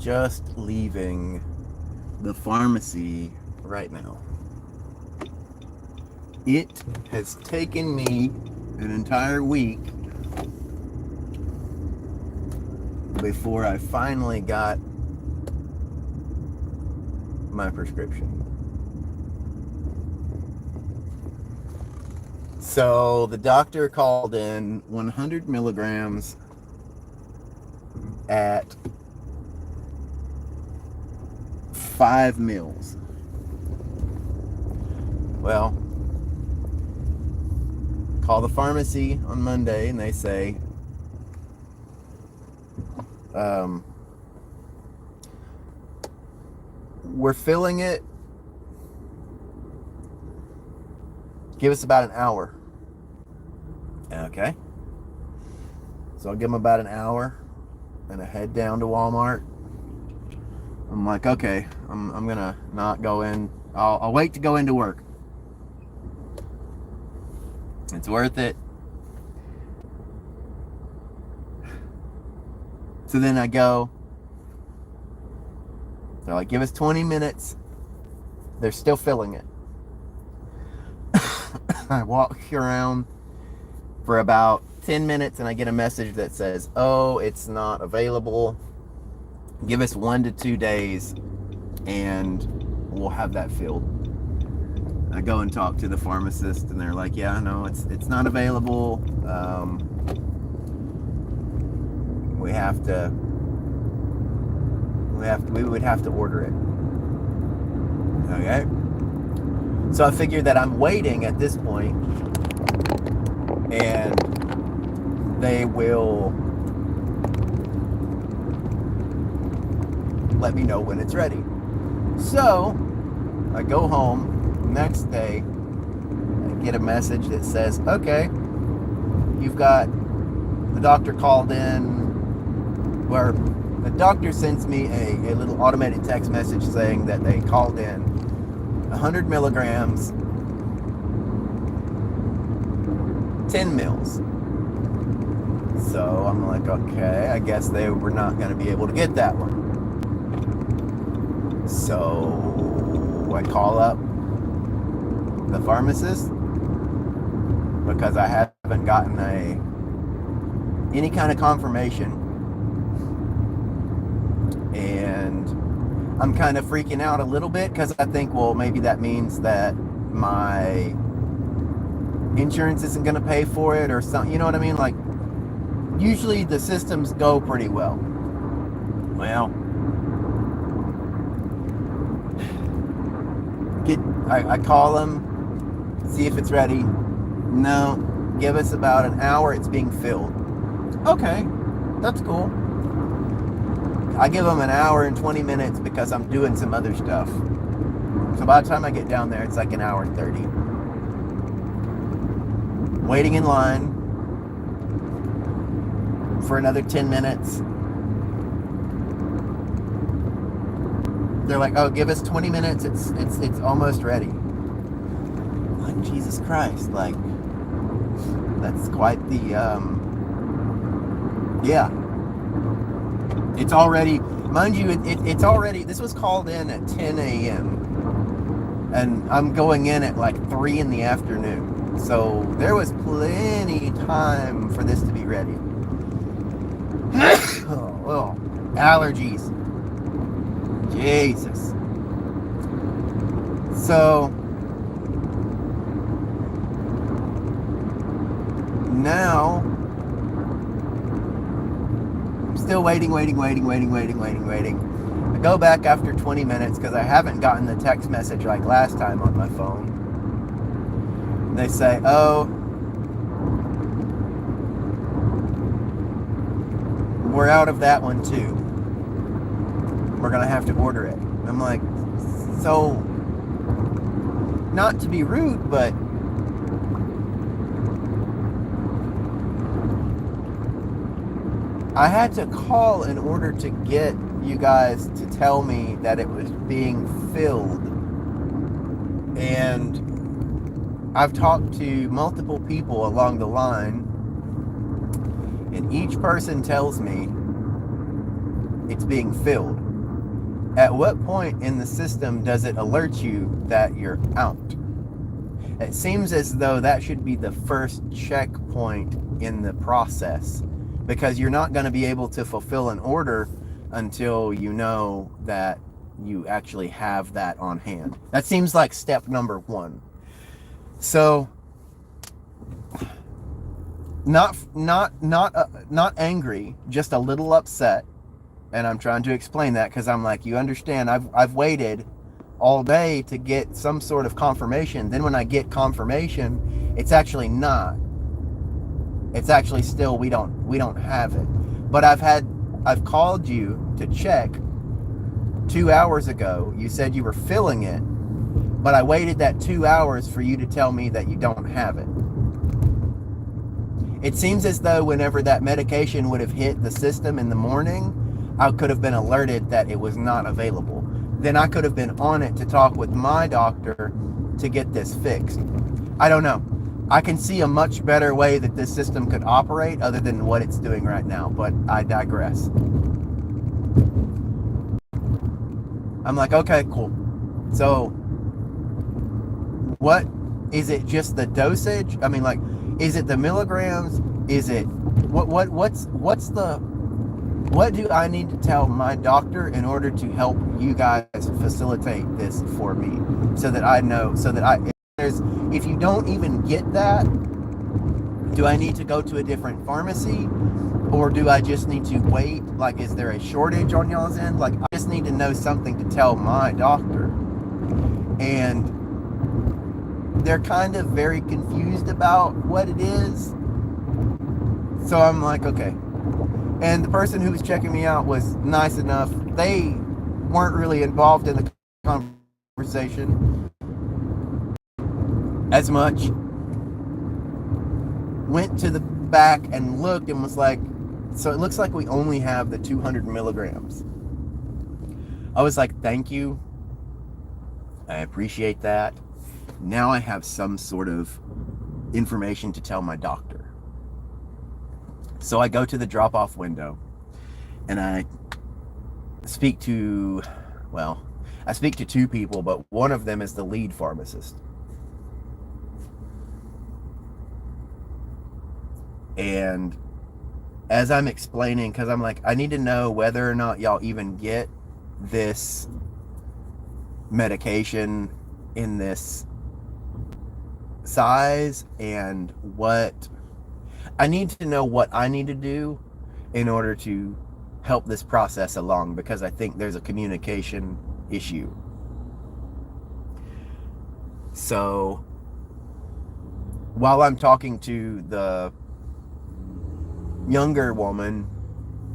just leaving the pharmacy right now. It has taken me an entire week before I finally got my prescription. So the doctor called in 100 milligrams at 5 mils. Well, call the pharmacy on Monday and they say, we're filling it. Give us about an hour. Okay. So I'll give them about an hour and I head down to Walmart. I'm like, okay, I'm gonna not go in. I'll wait to go into work. It's worth it. So then I go. They're like, give us 20 minutes. They're still filling it. I walk around for about 10 minutes and I get a message that says, oh, it's not available. Give us 1 to 2 days and we'll have that filled. I go and talk to the pharmacist and they're like, yeah, no, it's not available. We would have to order it. Okay. So I figured that I'm waiting at this point and they will let me know when it's ready. So I go home next day and get a message that says, okay, you've got, the doctor called in, where the doctor sends me a little automated text message saying that they called in 100 milligrams, 10 mils. So I'm like, okay, I guess they were not going to be able to get that one. So I call up the pharmacist because I haven't gotten any kind of confirmation. And I'm kind of freaking out a little bit because I think, well, maybe that means that my insurance isn't going to pay for it or something. You know what I mean? Like, usually the systems go pretty well. Well, I call them, see if it's ready. No, give us about an hour, it's being filled. Okay, that's cool. I give them an hour and 20 minutes because I'm doing some other stuff. So by the time I get down there, it's like an hour and 30. Waiting in line for another 10 minutes. They're like, oh, give us 20 minutes. It's almost ready. I'm like, Jesus Christ. Like, that's quite the, yeah. It's already, mind you, it's already, this was called in at 10 a.m. And I'm going in at like 3 in the afternoon. So there was plenty time for this to be ready. Oh, allergies. Jesus. So now I'm still waiting. I go back after 20 minutes because I haven't gotten the text message like last time on my phone. They say, oh, we're out of that one too. We're going to have to order it. I'm like, so, not to be rude, but I had to call in order to get you guys to tell me that it was being filled. And I've talked to multiple people along the line, and each person tells me it's being filled. At what point in the system does it alert you that you're out? It seems as though that should be the first checkpoint in the process, because you're not going to be able to fulfill an order until you know that you actually have that on hand. That seems like step number one. So not angry, just a little upset. And I'm trying to explain that because I'm like, you understand, I've waited all day to get some sort of confirmation. Then when I get confirmation, it's actually not. It's actually still we don't have it. But I've called you to check 2 hours ago. You said you were filling it, but I waited that 2 hours for you to tell me that you don't have it. It seems as though whenever that medication would have hit the system in the morning, I could have been alerted that it was not available. Then I could have been on it to talk with my doctor to get this fixed. I don't know. I can see a much better way that this system could operate other than what it's doing right now, but I digress. I'm like, okay, cool. So what is it? Just the dosage? I mean, like, is it the milligrams? Is it what do I need to tell my doctor in order to help you guys facilitate this for me, so that I know, if you don't even get that, do I need to go to a different pharmacy, or do I just need to wait? Like, is there a shortage on y'all's end? Like, I just need to know something to tell my doctor. And they're kind of very confused about what it is. So I'm like, okay. And the person who was checking me out was nice enough. They weren't really involved in the conversation as much. Went to the back and looked and was like, so it looks like we only have the 200 milligrams. I was like, thank you. I appreciate that. Now I have some sort of information to tell my doctor. So I go to the drop-off window and I speak to two people, but one of them is the lead pharmacist. And as I'm explaining, because I'm like, I need to know whether or not y'all even get this medication in this size, and I need to know what I need to do in order to help this process along, because I think there's a communication issue. So while I'm talking to the younger woman,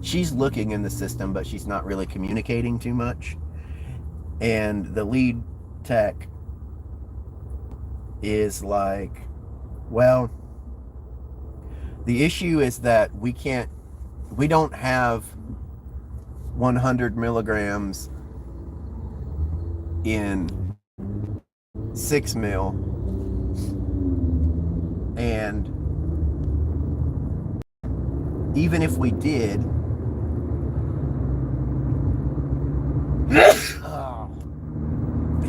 she's looking in the system, but she's not really communicating too much. And the lead tech is like, well, the issue is that we don't have 100 milligrams in 6 mil, and even if we did,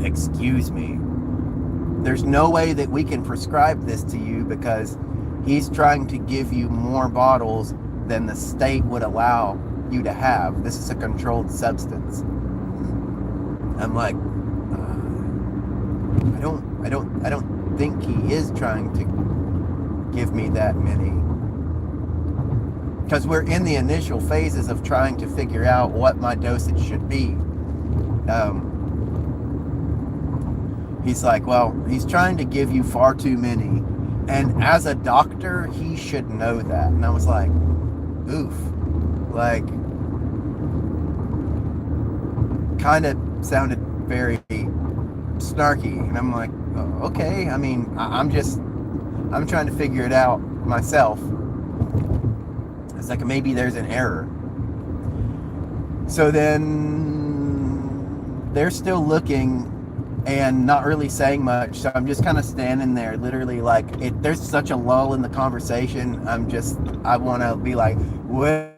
excuse me, there's no way that we can prescribe this to you, because he's trying to give you more bottles than the state would allow you to have. This is a controlled substance. I'm like, I don't think he is trying to give me that many, because we're in the initial phases of trying to figure out what my dosage should be. He's like, well, he's trying to give you far too many, and as a doctor, he should know that. And I was like, oof. Like, kind of sounded very snarky. And I'm like, oh, okay. I mean, I'm trying to figure it out myself. It's like, maybe there's an error. So then they're still looking and not really saying much. So I'm just kind of standing there, literally, like, there's such a lull in the conversation. I want to be like, well,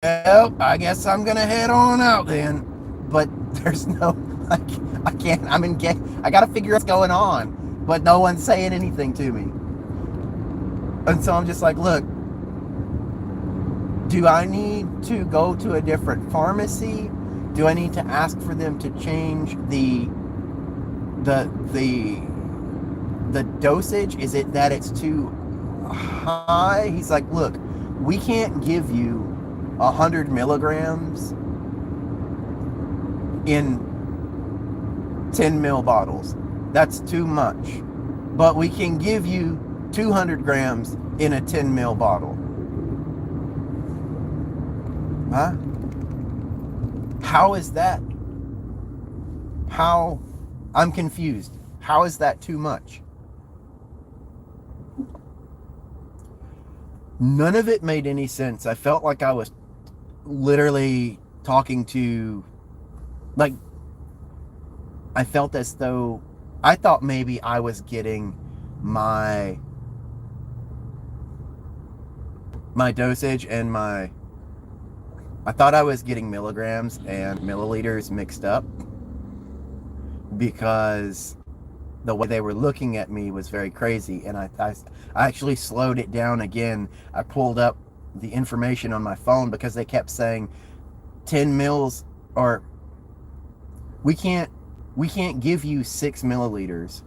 I guess I'm going to head on out then. but there's no, I can't, I gotta figure out what's going on, but no one's saying anything to me. And so I'm just like, look, do I need to go to a different pharmacy? Do I need to ask for them to change the dosage? Is it that it's too high? He's like, look, we can't give you 100 milligrams in 10 ml bottles. That's too much. But we can give you 200 grams in a 10 ml bottle. Huh? How is that? How? I'm confused. How is that too much? None of it made any sense. I felt like I was literally talking to, like, I felt as though, I thought maybe I was getting my dosage and I thought I was getting milligrams and milliliters mixed up, because the way they were looking at me was very crazy. And I actually slowed it down again. I pulled up the information on my phone because they kept saying 10 mils, or we can't give you 6 milliliters.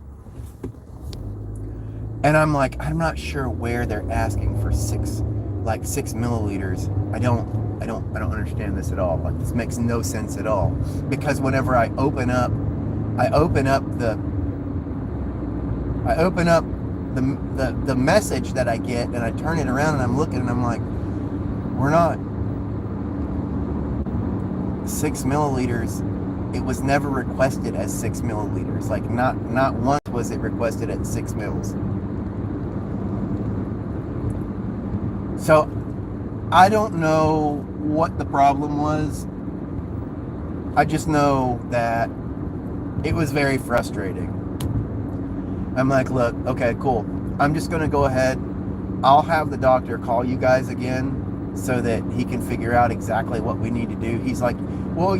And I'm like, I'm not sure where they're asking for 6 milliliters. I don't understand this at all. Like, this makes no sense at all. Because whenever I open up the message that I get, and I turn it around and I'm looking and I'm like, we're not 6 milliliters. It was never requested as 6 milliliters. Like, not once was it requested at 6 mils. So I don't know what the problem was. I just know that it was very frustrating. I'm like, look, okay, cool. I'm just going to go ahead. I'll have the doctor call you guys again so that he can figure out exactly what we need to do. He's like, well,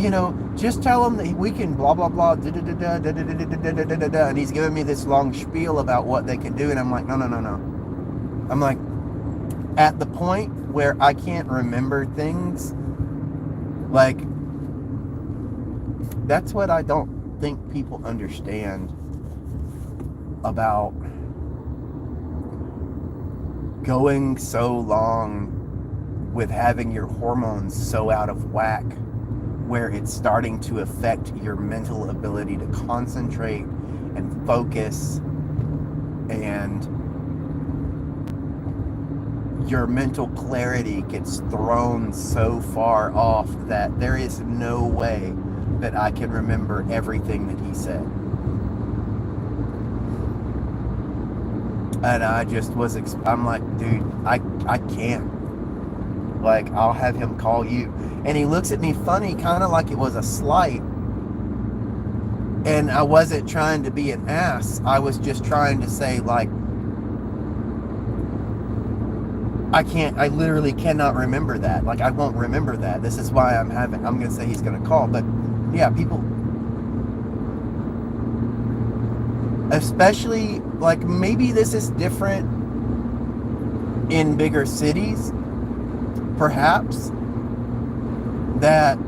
just tell him that we can blah, blah, blah, and he's giving me this long spiel about what they can do. And I'm like, no. I'm like, at the point where I can't remember things, like, that's what I don't think people understand about going so long with having your hormones so out of whack, where it's starting to affect your mental ability to concentrate and focus, and your mental clarity gets thrown so far off that there is no way that I can remember everything that he said. And I just I'm like, dude, I can't. Like, I'll have him call you. And he looks at me funny, kind of like it was a slight. And I wasn't trying to be an ass. I was just trying to say, like, I literally cannot remember that. Like, I won't remember that. This is why I'm going to say he's going to call. But yeah, people, especially, like, maybe this is different in bigger cities, perhaps, that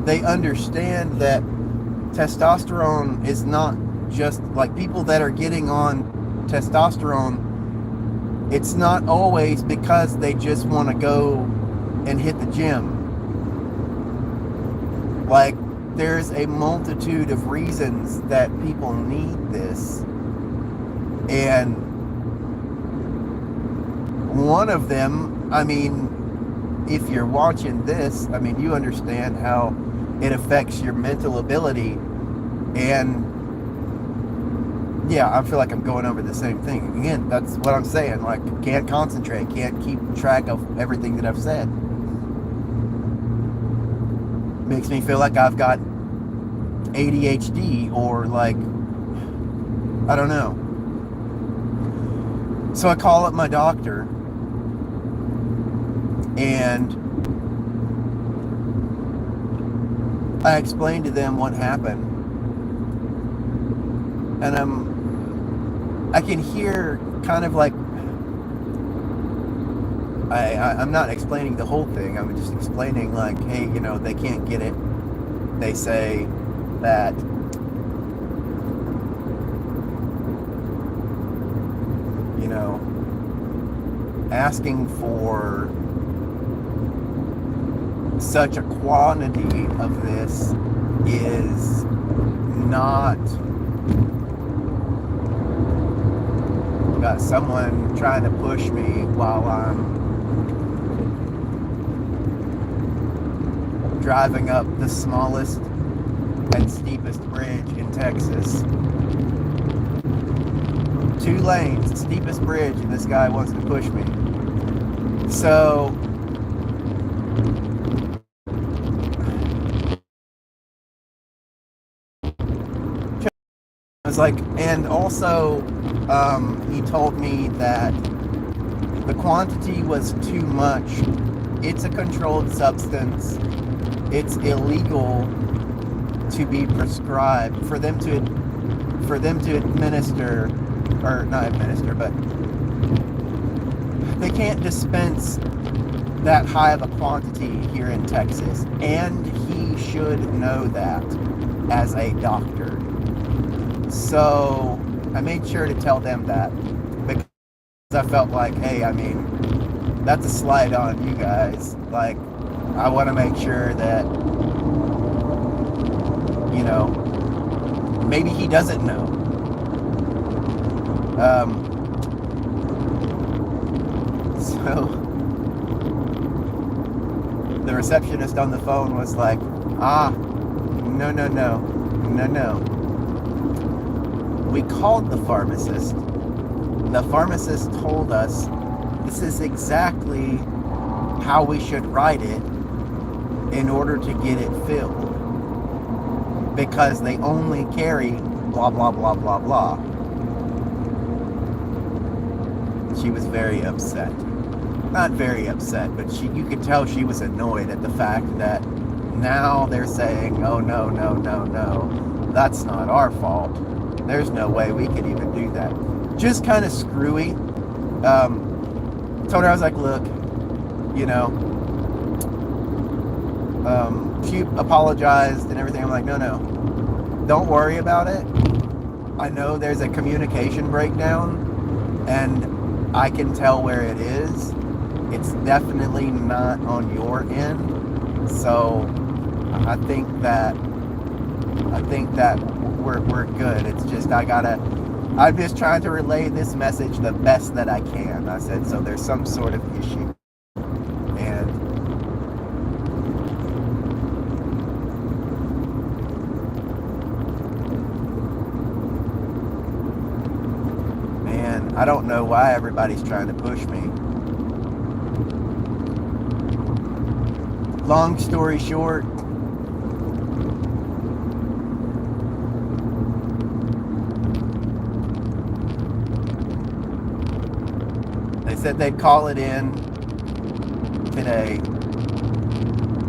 they understand that testosterone is not just, like, people that are getting on testosterone, it's not always because they just want to go and hit the gym. Like, there's a multitude of reasons that people need this. And one of them, I mean, if you're watching this, I mean, you understand how it affects your mental ability. And yeah, I feel like I'm going over the same thing. Again, that's what I'm saying. Like, can't concentrate, can't keep track of everything that I've said. Makes me feel like I've got ADHD, or, like, I don't know. So I call up my doctor, and I explained to them what happened, and I can hear kind of like I'm not explaining the whole thing. I'm just explaining like, hey, they can't get it. They say that asking for such a quantity of this is not. Got someone trying to push me while I'm driving up the smallest and steepest bridge in Texas. 2 lanes, steepest bridge, and this guy wants to push me. So I was like, and also he told me that the quantity was too much. It's a controlled substance. It's illegal to be prescribed for them to administer, or not administer, but they can't dispense that high of a quantity here in Texas, and he should know that as a doctor. So I made sure to tell them that, because I felt like, hey, I mean, that's a slight on you guys. Like, I want to make sure that, maybe he doesn't know. So the receptionist on the phone was like, no. We called the pharmacist. The pharmacist told us this is exactly how we should write it in order to get it filled. Because they only carry blah, blah, blah, blah, blah. She was very upset. Not very upset, but you could tell she was annoyed at the fact that now they're saying, oh, no, that's not our fault. There's no way we could even do that. Just kind of screwy. Told her, I was like, look, she apologized and everything. I'm like, no, don't worry about it. I know there's a communication breakdown, and I can tell where it is. It's definitely not on your end. So I think that we're good. It's just I'm just trying to relay this message the best that I can. I said, so there's some sort of issue. And man, I don't know why everybody's trying to push me. Long story short, they said they'd call it in today.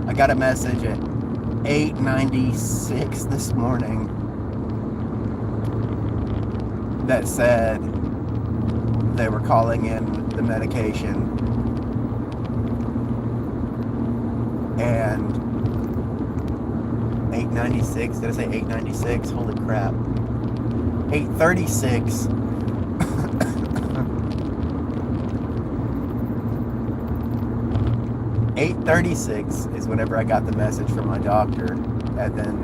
I got a message at 8:96 this morning that said they were calling in the medication. And 8:96, did I say 8:96? Holy crap. 8:36. 8:36 is whenever I got the message from my doctor, and then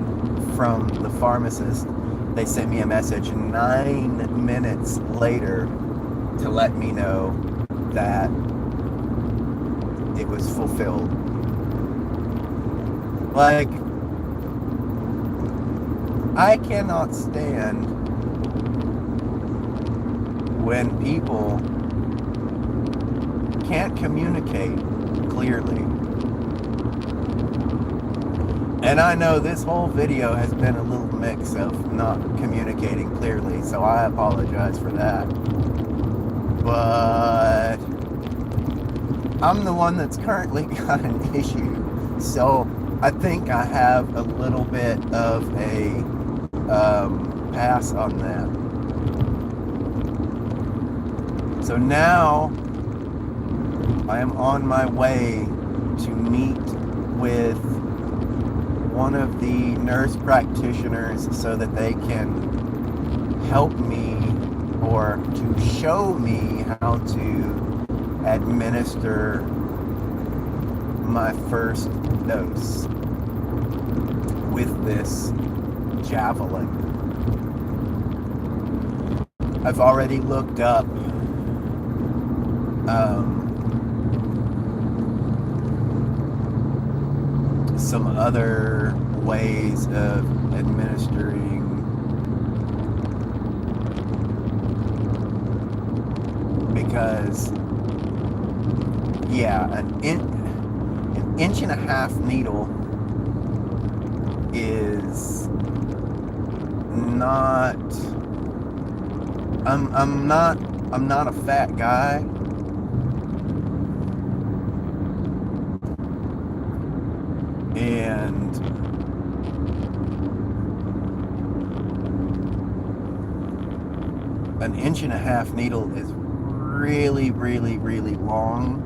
from the pharmacist, they sent me a message 9 minutes later to let me know that it was fulfilled. Like, I cannot stand when people can't communicate clearly. And I know this whole video has been a little mix of not communicating clearly, so I apologize for that. But I'm the one that's currently got an issue. So I think I have a little bit of a pass on that. So now I am on my way to meet with one of the nurse practitioners so that they can help me or to show me how to administer my first dose with this javelin. I've already looked up some other ways of administering because yeah, an inch and a half needle is not I'm not a fat guy, and an inch and a half needle is really long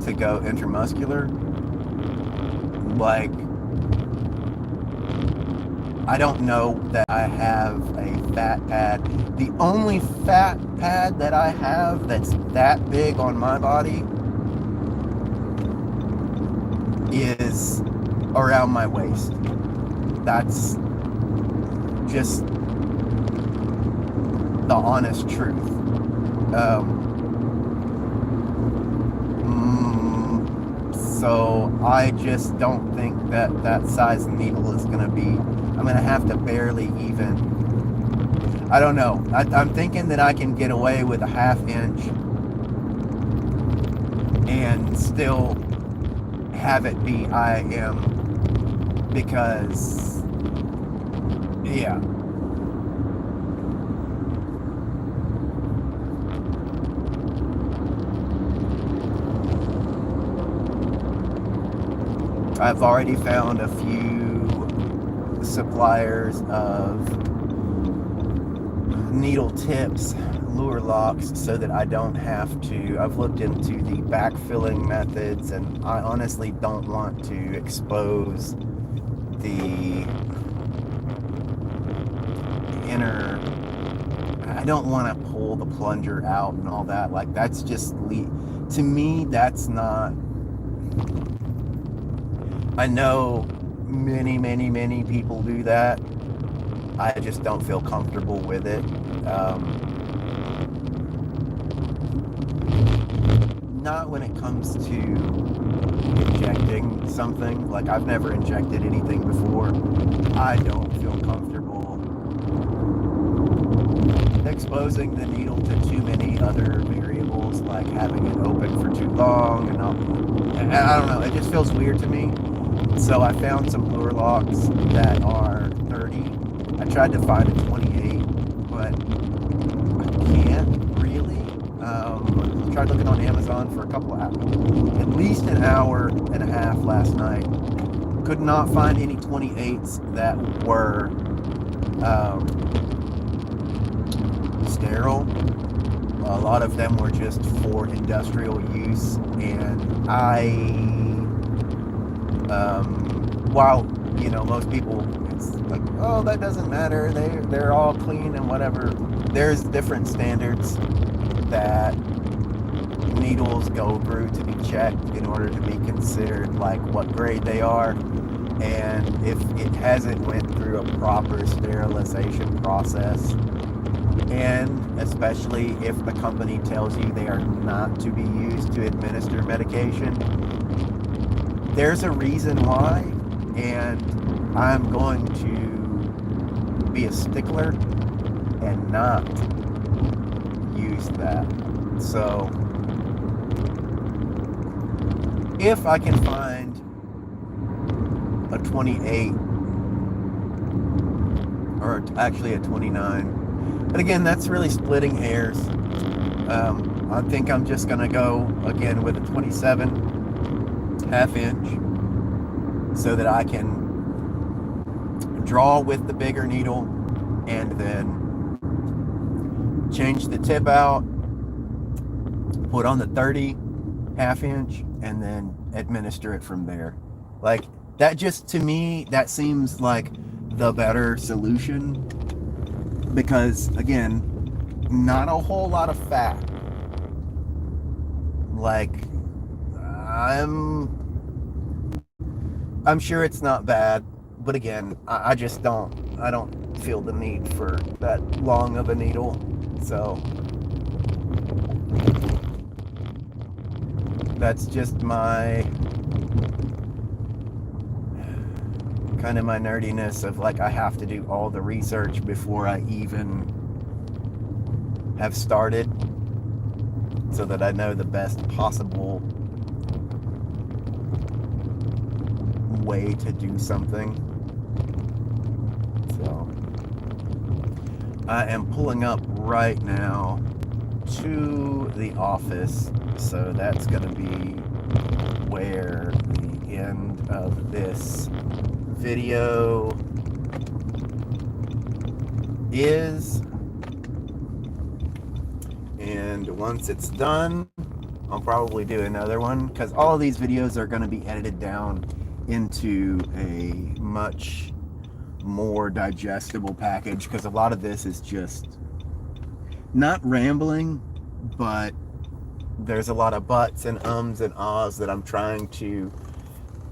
to go intramuscular. Like, I don't know that I have a fat pad. The only fat pad that I have that's that big on my body is around my waist. That's just the honest truth. So I just don't think that that size needle is going to be, I'm going to have to barely even, I don't know. I'm thinking that I can get away with a half inch and still have it be IM because, yeah. I've already found a few suppliers of needle tips, lure locks, so that I don't have to. I've looked into the backfilling methods, and I honestly don't want to expose the inner. I don't want to pull the plunger out and all that. Like, that's just, to me, that's not. I know many people do that. I just don't feel comfortable with it. Not when it comes to injecting something. Like, I've never injected anything before. I don't feel comfortable exposing the needle to too many other variables, like having it open for too long and all. I don't know, it just feels weird to me. So I found some lure locks that are 30. I tried to find a 28, but I can't really. I tried looking on Amazon for a couple of hours, at least an hour and a half last night. Could not find any 28s that were sterile. A lot of them were just for industrial use, and while, you know, most people, it's like, oh, that doesn't matter, they're all clean and whatever, there's different standards that needles go through to be checked in order to be considered like what grade they are, and if it hasn't went through a proper sterilization process, and especially if the company tells you they are not to be used to administer medication, there's a reason why, and I'm going to be a stickler and not use that. So if I can find a 28 or actually a 29, but again, that's really splitting hairs. I think I'm just gonna go again with a 27 half inch, so that I can draw with the bigger needle and then change the tip out, put on the 30 half inch, and then administer it from there. Like, that just, to me, that seems like the better solution, because again, not a whole lot of fat. Like, I'm sure it's not bad, but again, I just don't feel the need for that long of a needle. So that's just my kind of my nerdiness of, like, I have to do all the research before I even have started, so that I know the best possible way to do something. So I am pulling up right now to the office, so that's going to be where the end of this video is. And once it's done, I'll probably do another one, because all of these videos are going to be edited down into a much more digestible package, because a lot of this is just not rambling, but there's a lot of buts and ums and ahs that I'm trying to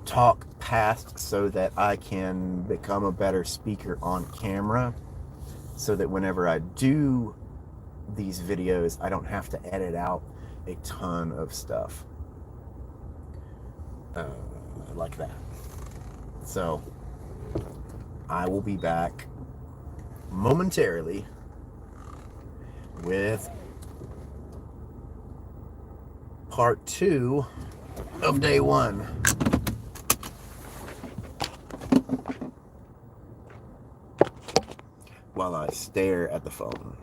talk past so that I can become a better speaker on camera, so that whenever I do these videos, I don't have to edit out a ton of stuff like that. So I will be back momentarily with part 2 of day 1. While I stare at the phone.